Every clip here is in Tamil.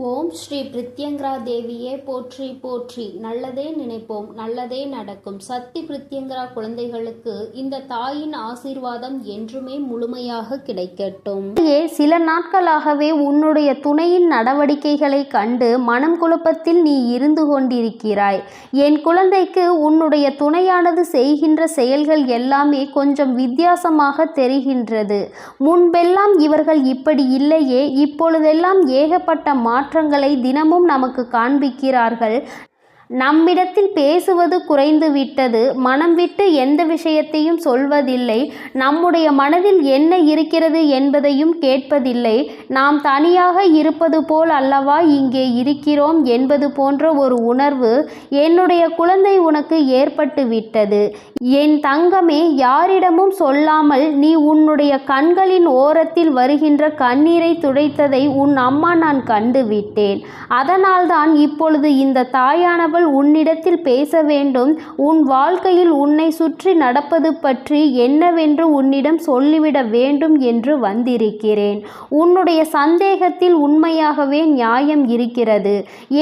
ஓம் ஸ்ரீ பிரித்யங்கரா தேவியே போற்றி போற்றி. நல்லதே நினைப்போம், நல்லதே நடக்கும். சக்தி பிரித்யங்கரா குழந்தைகளுக்கு இந்த தாயின் ஆசீர்வாதம் என்றுமே முழுமையாக கிடைக்கட்டும். சில நாட்களாகவே உன்னுடைய துணையின் நடவடிக்கைகளை கண்டு மனம் குழப்பத்தில் நீ இருந்து கொண்டிருக்கிறாய். என் குழந்தைக்கு உன்னுடைய துணையானது செய்கின்ற செயல்கள் எல்லாமே கொஞ்சம் வித்தியாசமாக தெரிகின்றது. முன்பெல்லாம் இவர்கள் இப்படி இல்லையே, இப்பொழுதெல்லாம் ஏகப்பட்ட மாற்றங்களை தினமும் நமக்கு காண்பிக்கிறார்கள். நம்மிடத்தில் பேசுவது குறைந்து விட்டது. மனம் விட்டு எந்த விஷயத்தையும் சொல்வதில்லை. நம்முடைய மனதில் என்ன இருக்கிறது என்பதையும் கேட்பதில்லை. நாம் தனியாக இருப்பது போல் அல்லவா இங்கே இருக்கிறோம் என்பது போன்ற ஒரு உணர்வு என்னுடைய குழந்தை உனக்கு ஏற்பட்டு விட்டது. என் தங்கமே, யாரிடமும் சொல்லாமல் நீ உன்னுடைய கண்களின் ஓரத்தில் வருகின்ற கண்ணீரை துடைத்ததை உன் அம்மா நான் கண்டுவிட்டேன். அதனால்தான் இப்பொழுது இந்த தாயானவள் உன்னிடத்தில் பேச வேண்டும். உன் வாழ்க்கையில் உன்னை சுற்றி நடப்பது பற்றி என்னவென்று உன்னிடம் சொல்லிவிட வேண்டும் என்று வந்திருக்கிறேன். உன்னுடைய சந்தேகத்தில் உண்மையாகவே நியாயம் இருக்கிறது.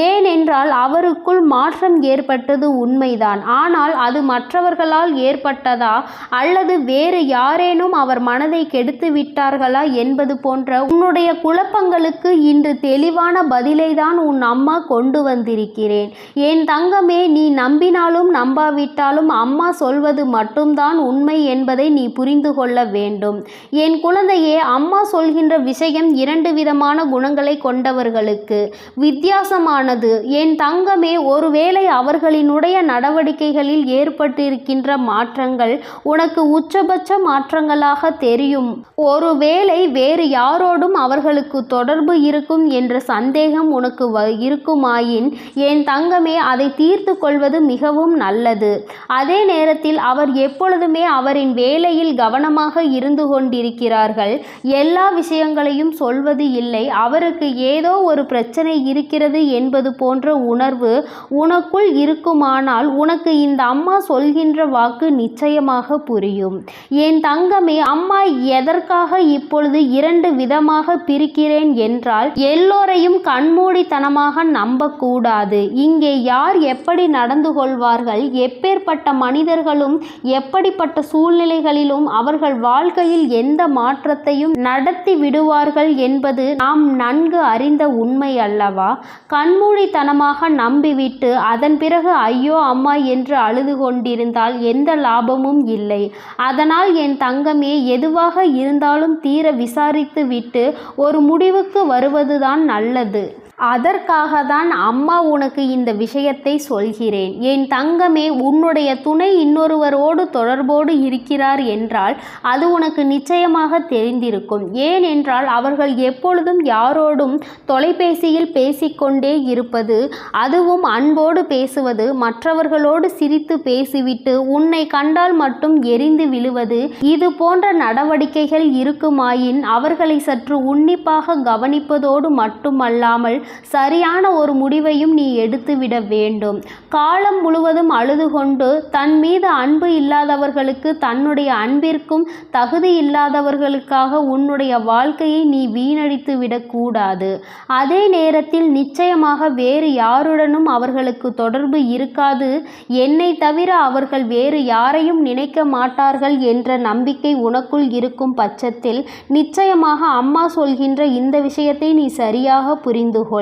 ஏனென்றால் அவருக்குள் மாற்றம் ஏற்பட்டது உண்மைதான். ஆனால் அது மற்றவர்களால் ஏற்பட்டதா அல்லது வேறு யாரேனும் அவர் மனதை கெடுத்து விட்டார்களா என்பது போன்ற உன்னுடைய குழப்பங்களுக்கு இன்று தெளிவான பதிலை தான் உன் அம்மா கொண்டு வந்திருக்கிறேன். என் தங்கமே, நீ நம்பினாலும் நம்பாவிட்டாலும் அம்மா சொல்வது மட்டும்தான் உண்மை என்பதை நீ புரிந்து கொள்ள வேண்டும். என் குழந்தையே, அம்மா சொல்கின்ற விஷயம் இரண்டு விதமான குணங்களை கொண்டவர்களுக்கு வித்தியாசமானது. என் தங்கமே, ஒருவேளை அவர்களினுடைய நடவடிக்கைகளில் ஏற்பட்டிருக்கின்ற மாற்றங்கள் உனக்கு உச்சபட்ச மாற்றங்களாக தெரியும். ஒருவேளை வேறு யாரோடும் அவர்களுக்கு தொடர்பு இருக்கும் என்ற சந்தேகம் உனக்கு இருக்குமாயின் என் தங்கமே, அதை தீர்த்து கொள்வது மிகவும் நல்லது. அதே நேரத்தில் அவர் எப்பொழுதுமே அவரின் வேலையில் கவனமாக இருந்து கொண்டிருக்கிறார்கள். எல்லா விஷயங்களையும் சொல்வது இல்லை. அவருக்கு ஏதோ ஒரு பிரச்சனை இருக்கிறது என்பது போன்ற உணர்வு உனக்குள் இருக்குமானால் உனக்கு இந்த அம்மா சொல்கின்ற வாக்கு நிச்சயமாக புரியும். என் தங்கமே, அம்மா எதற்காக இப்பொழுது இரண்டு விதமாக பிரிக்கிறேன் என்றால், எல்லோரையும் கண்மூடித்தனமாக நம்பக்கூடாது. இங்கே யார் எப்படி நடந்து கொள்வார்கள், எப்பேற்பட்ட மனிதர்களும் எப்படிப்பட்ட சூழ்நிலைகளிலும் அவர்கள் வாழ்க்கையில் எந்த மாற்றத்தையும் நடத்தி விடுவார்கள் என்பது நாம் நன்கு அறிந்த உண்மை அல்லவா? கண்மூடித்தனமாக நம்பிவிட்டு அதன் பிறகு ஐயோ அம்மா என்று அழுது கொண்டிருந்தால் எந்த லாபமும் இல்லை. அதனால் என் தங்கமே, எதுவாக இருந்தாலும் தீர விசாரித்து விட்டு ஒரு முடிவுக்கு வருவதுதான் நல்லது. அதற்காக தான் அம்மா உனக்கு இந்த விஷயத்தை சொல்கிறேன். என் தங்கமே, உன்னுடைய துணை இன்னொருவரோடு தொடர்போடு இருக்கிறார் என்றால் அது உனக்கு நிச்சயமாக தெரிந்திருக்கும். ஏனென்றால் அவர்கள் எப்பொழுதும் யாரோடும் தொலைபேசியில் பேசிக்கொண்டே இருப்பது, அதுவும் அன்போடு பேசுவது, மற்றவர்களோடு சிரித்து பேசிவிட்டு உன்னை கண்டால் மட்டும் எரிந்து விழுவது, இது போன்ற நடவடிக்கைகள் இருக்குமாயின் அவர்களை சற்று உன்னிப்பாக கவனிப்பதோடு மட்டுமல்லாமல் சரியான ஒரு முடிவையும் நீ எடுத்துவிட வேண்டும். காலம் முழுவதும் அழுது கொண்டு தன் மீது அன்பு இல்லாதவர்களுக்கு, தன்னுடைய அன்பிற்கும் தகுதி இல்லாதவர்களுக்காக உன்னுடைய வாழ்க்கையை நீ வீணடித்து விடக்கூடாது. அதே நேரத்தில் நிச்சயமாக வேறு யாருடனும் அவர்களுக்கு தொடர்பு இருக்காது. என்னை தவிர அவர்கள் வேறு யாரையும் நினைக்க மாட்டார்கள் என்ற நம்பிக்கை உனக்குள் இருக்கும் பட்சத்தில் நிச்சயமாக அம்மா சொல்கின்ற இந்த விஷயத்தை நீ சரியாக புரிந்து கொள்.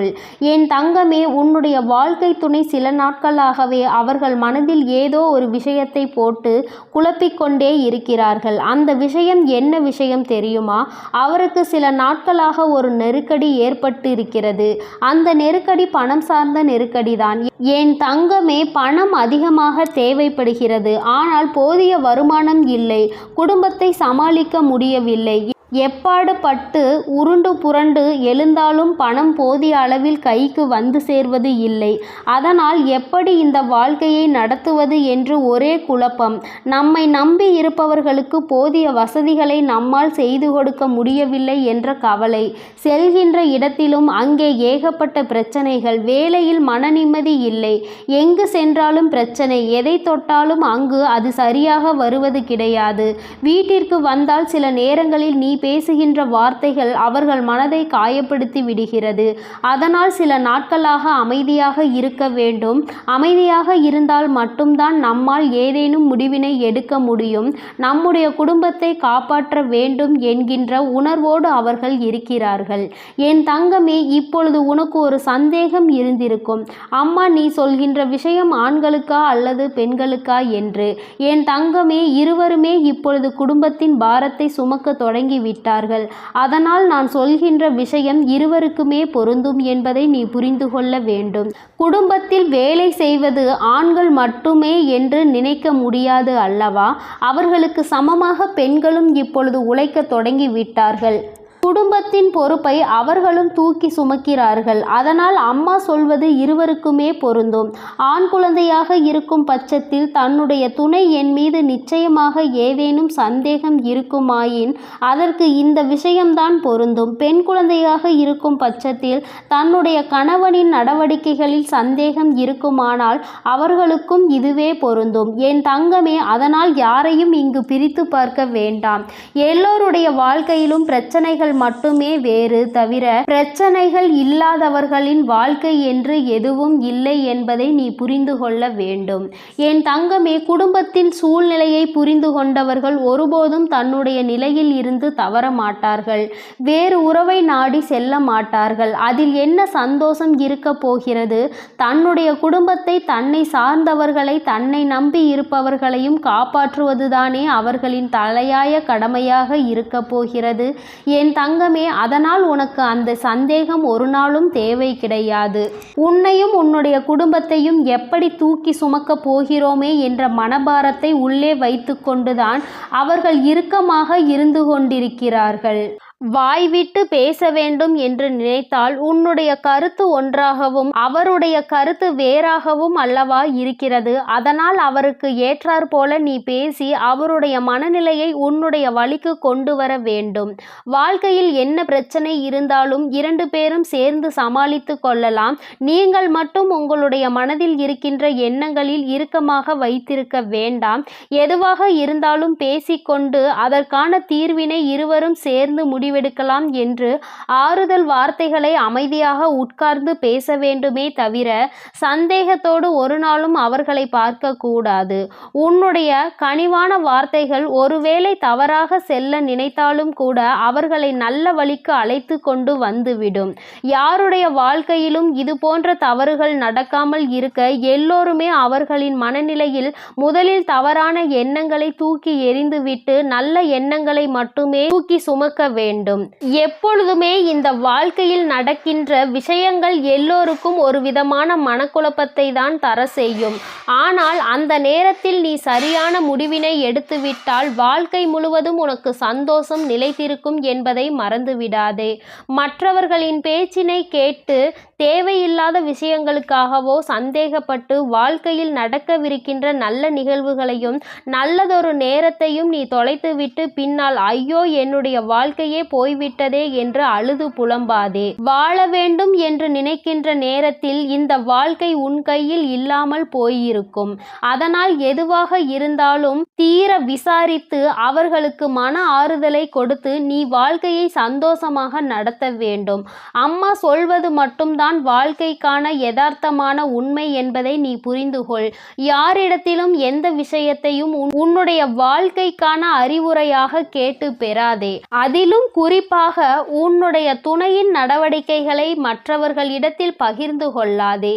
என் தங்கமே, உன்னுடைய வாழ்க்கை துணை சில நாட்களாகவே அவர்கள் மனதில் ஏதோ ஒரு விஷயத்தை போட்டு குழப்பிக்கொண்டே இருக்கிறார்கள். அந்த விஷயம் என்ன விஷயம் தெரியுமா? அவருக்கு சில நாட்களாக ஒரு நெருக்கடி ஏற்பட்டு இருக்கிறது. அந்த நெருக்கடி பணம் சார்ந்த நெருக்கடி தான். என் தங்கமே, பணம் அதிகமாக தேவைப்படுகிறது. ஆனால் போதிய வருமானம் இல்லை. குடும்பத்தை சமாளிக்க முடியவில்லை. எப்பாடு பட்டு உருண்டு புரண்டு எழுந்தாலும் பணம் போதிய அளவில் கைக்கு வந்து சேர்வது இல்லை. அதனால் எப்படி இந்த வாழ்க்கையை நடத்துவது என்று ஒரே குழப்பம். நம்மை நம்பி இருப்பவர்களுக்கு போதிய வசதிகளை நம்மால் செய்து கொடுக்க முடியவில்லை என்ற கவலை. செல்கின்ற இடத்திலும் அங்கே ஏகப்பட்ட பிரச்சனைகள். வேலையில் மன நிம்மதி இல்லை. எங்கு சென்றாலும் பிரச்சனை. எதை தொட்டாலும் அங்கு அது சரியாக வருவது கிடையாது. வீட்டிற்கு வந்தால் சில நேரங்களில் நீ பேசுகின்ற வார்த்தைகள் அவர்கள் மனதை காயப்படுத்தி விடுகிறது. அதனால் சில நாட்களாக அமைதியாக இருக்க வேண்டும். அமைதியாக இருந்தால் மட்டும்தான் நம்மால் ஏதேனும் முடிவினை எடுக்க முடியும். நம்முடைய குடும்பத்தை காப்பாற்ற வேண்டும் என்கின்ற உணர்வோடு அவர்கள் இருக்கிறார்கள். என் தங்கமே, இப்பொழுது உனக்கு ஒரு சந்தேகம் இருந்திருக்கும். அம்மா, நீ சொல்கின்ற விஷயம் ஆண்களுக்கா அல்லது பெண்களுக்கா என்று. என் தங்கமே, இருவருமே இப்பொழுது குடும்பத்தின் பாரத்தை சுமக்க தொடங்கி விட்டார்கள். அதனால் நான் சொல்கின்ற விஷயம் இருவருக்குமே பொருந்தும் என்பதை நீ புரிந்து கொள்ள வேண்டும். குடும்பத்தில் வேலை செய்வது ஆண்கள் மட்டுமே என்று நினைக்க முடியாது அல்லவா? அவர்களுக்கு சமமாக பெண்களும் இப்பொழுது உழைக்க தொடங்கி விட்டார்கள். குடும்பத்தின் பொறுப்பை அவர்களும் தூக்கி சுமக்கிறார்கள். அதனால் அம்மா சொல்வது இருவருக்குமே பொருந்தும். ஆண் குழந்தையாக இருக்கும் பட்சத்தில் தன்னுடைய துணை என் மீது நிச்சயமாக ஏதேனும் சந்தேகம் இருக்குமாயின் அதற்கு இந்த விஷயம்தான் பொருந்தும். பெண் குழந்தையாக இருக்கும் பட்சத்தில் தன்னுடைய கணவனின் நடவடிக்கைகளில் சந்தேகம் இருக்குமானால் அவர்களுக்கும் இதுவே பொருந்தும். என் தங்கமே, அதனால் யாரையும் இங்கு பிரித்து பார்க்க வேண்டாம். எல்லோருடைய வாழ்க்கையிலும் பிரச்சனைகள் மட்டுமே வேறு தவிர பிரச்சனைகள் இல்லாதவர்களின் வாழ்க்கை என்று எதுவும் இல்லை என்பதை நீ புரிந்து கொள்ள வேண்டும். என் தங்கமே, குடும்பத்தின் சூழ்நிலையை புரிந்து கொண்டவர்கள் ஒருபோதும் தன்னுடைய நிலையில் இருந்து தவற மாட்டார்கள். வேறு உறவை நாடி செல்ல மாட்டார்கள். அதில் என்ன சந்தோஷம் இருக்க போகிறது? தன்னுடைய குடும்பத்தை, தன்னை சார்ந்தவர்களை, தன்னை நம்பி இருப்பவர்களையும் காப்பாற்றுவதுதானே அவர்களின் தலையாய கடமையாக இருக்க போகிறது. என் தங்கமே, அதனால் உனக்கு அந்த சந்தேகம் ஒரு நாளும் தேவை கிடையாது. உன்னையும் உன்னுடைய குடும்பத்தையும் எப்படி தூக்கி சுமக்க போகிறோமே என்ற மனபாரத்தை உள்ளே வைத்து கொண்டுதான் அவர்கள் இறுக்கமாக இருந்து கொண்டிருக்கிறார்கள். வாய்விட்டு பேச வேண்டும் என்று நினைத்தால் உன்னுடைய கருத்து ஒன்றாகவும் அவருடைய கருத்து வேறாகவும் அல்லவா இருக்கிறது. அதனால் அவருக்கு ஏற்றாற் போல நீ பேசி அவருடைய மனநிலையை உன்னுடைய வழிக்கு கொண்டு வர வேண்டும். வாழ்க்கையில் என்ன பிரச்சனை இருந்தாலும் இரண்டு பேரும் சேர்ந்து சமாளித்து கொள்ளலாம். நீங்கள் மட்டும் உங்களுடைய மனதில் இருக்கின்ற எண்ணங்களில் இறுக்கமாக வைத்திருக்க வேண்டாம். எதுவாக இருந்தாலும் பேசிக்கொண்டு அதற்கான தீர்வினை இருவரும் சேர்ந்து முடிவெடுக்கலாம் என்று ஆறுதல் வார்த்தைகளை அமைதியாக உட்கார்ந்து பேச வேண்டுமே தவிர சந்தேகத்தோடு ஒரு நாளும் அவர்களை பார்க்க கூடாது. உன்னுடைய கனிவான வார்த்தைகள் ஒருவேளை தவறாக செல்ல நினைத்தாலும் கூட அவர்களை நல்ல வழிக்கு அழைத்து கொண்டு வந்துவிடும். யாருடைய வாழ்க்கையிலும் இது போன்ற தவறுகள் நடக்காமல் இருக்க எல்லோருமே அவர்களின் மனநிலையில் முதலில் தவறான எண்ணங்களை தூக்கி எறிந்துவிட்டு நல்ல எண்ணங்களை மட்டுமே தூக்கி சுமக்க வேண்டும். எப்பொழுதுமே இந்த வாழ்க்கையில் நடக்கின்ற விஷயங்கள் எல்லோருக்கும் ஒரு விதமான மனக்குழப்பத்தை தான் தர செய்யும். ஆனால் அந்த நேரத்தில் நீ சரியான முடிவினை எடுத்துவிட்டால் வாழ்க்கை முழுவதும் உனக்கு சந்தோஷம் நிலைத்திருக்கும் என்பதை மறந்துவிடாதே. மற்றவர்களின் பேச்சினை கேட்டு தேவையில்லாத விஷயங்களுக்காகவோ சந்தேகப்பட்டு வாழ்க்கையில் நடக்கவிருக்கின்ற நல்ல நிகழ்வுகளையும் நல்லதொரு நேரத்தையும் நீ தொலைத்துவிட்டு பின்னால் ஐயோ என்னுடைய வாழ்க்கையே போய்விட்டதே என்று அழுது புலம்பாதே. வாழ வேண்டும் என்று நினைக்கின்ற நேரத்தில் இந்த வாழ்க்கை உன் கையில் இல்லாமல் போயிருக்கும். அதனால் எதுவாக இருந்தாலும் தீர விசாரித்து அவர்களுக்கு மன ஆறுதலை கொடுத்து நீ வாழ்க்கையை சந்தோஷமாக நடத்த வேண்டும். அம்மா சொல்வது மட்டும்தான் வாழ்க்கைக்கான யதார்த்தமான உண்மை என்பதை நீ புரிந்து கொள். யாரிடத்திலும் எந்த விஷயத்தையும் உன்னுடைய வாழ்க்கைக்கான அறிவுரையாக கேட்டு பெறாதே. அதிலும் குறிப்பாக உன்னுடைய துணையின் நடவடிக்கைகளை மற்றவர்களிடத்தில் பகிர்ந்து கொள்ளாதே.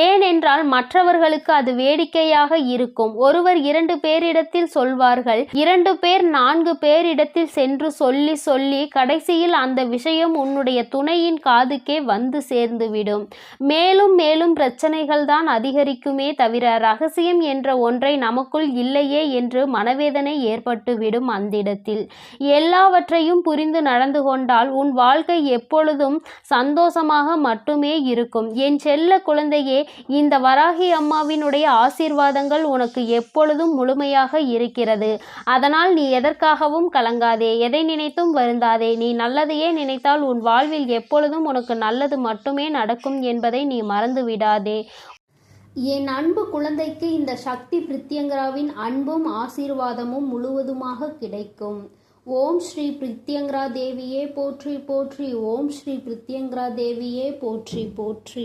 ஏனென்றால் மற்றவர்களுக்கு அது வேடிக்கையாக இருக்கும். ஒருவர் 2 பேரிடத்தில் சொல்வார்கள், 2 பேர் 4 பேரிடத்தில் சென்று சொல்லி சொல்லி கடைசியில் அந்த விஷயம் உன்னுடைய துணையின் காதுக்கே வந்து சேர்ந்துவிடும். மேலும் மேலும் பிரச்சனைகள் தான் அதிகரிக்குமே தவிர ரகசியம் என்ற ஒன்றை நமக்குள் இல்லையே என்று மனவேதனை ஏற்பட்டுவிடும். அந்த இடத்தில் எல்லாவற்றையும் புரிந்து நடந்து கொண்டால் உன் வாழ்க்கை எப்பொழுதும் சந்தோஷமாக மட்டுமே இருக்கும். என் செல்ல குழந்தையே, இந்த வராகி அம்மாவினுடைய ஆசீர்வாதங்கள் உனக்கு எப்பொழுதும் முழுமையாக இருக்கிறது. அதனால் நீ எதற்காகவும் கலங்காதே, எதை நினைத்தும் வருந்தாதே. நீ நல்லதையே நினைத்தால் உன் வாழ்வில் எப்பொழுதும் உனக்கு நல்லது மட்டுமே நடக்கும் என்பதை நீ மறந்து விடாதே. என் அன்பு குழந்தைக்கு இந்த சக்தி பிரித்யங்கராவின் அன்பும் ஆசீர்வாதமும் முழுவதுமாக கிடைக்கும். ஓம் ஸ்ரீ பிரித்யங்கரா தேவியே போற்றி போற்றி. ஓம் ஸ்ரீ பிரித்யங்கரா தேவியே போற்றி போற்றி.